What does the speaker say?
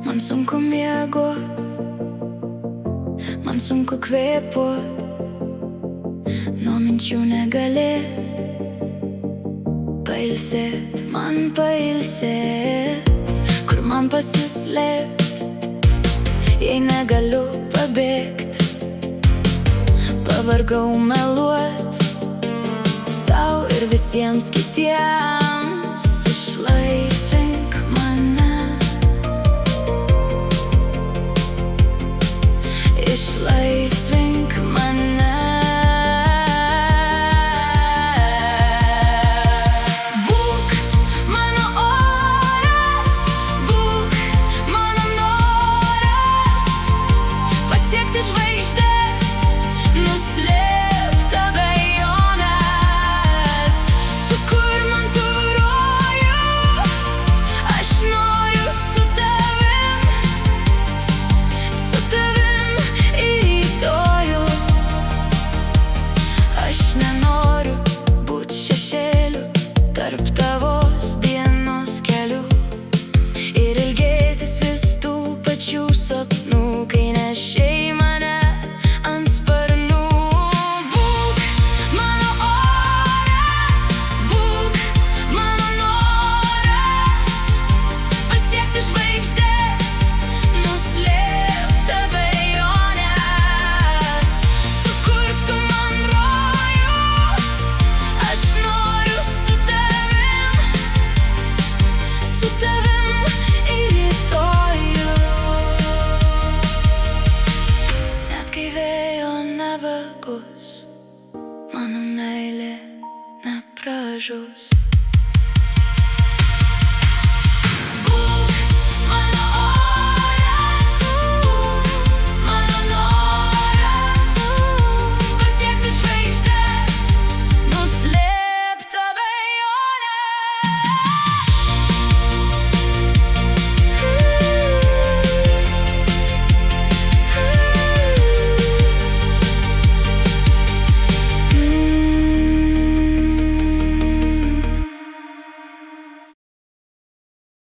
Man sunku miegot, man sunku kvėpuot, nuo minčių negalėt pailsėt, man pailsėt. Kur man pasislėpt, jei negaliu pabėgt? Pavargau meluot sau ir visiems kitiems. Išlaisvink mane, išlaisvink mane. Būk mano oras, būk mano noras, pasiekti žvaigždes, nuslėpt abejones. Sukur man tu rojų, aš noriu su tavim į rytojų. Aš nenoriu būt šešėliu tarp tavos dienos kelių ir ilgėtis vis tų pačių sapnų, kai nešei mane ant sparnų. Būk mano oras, būk mano noras, pasiekti žvaigždes, nuslėpt abejones. Sukurk tu man rojų, aš noriu su tavim į rytojų. Net kai vėjo nebebus, mano meilė nepražus.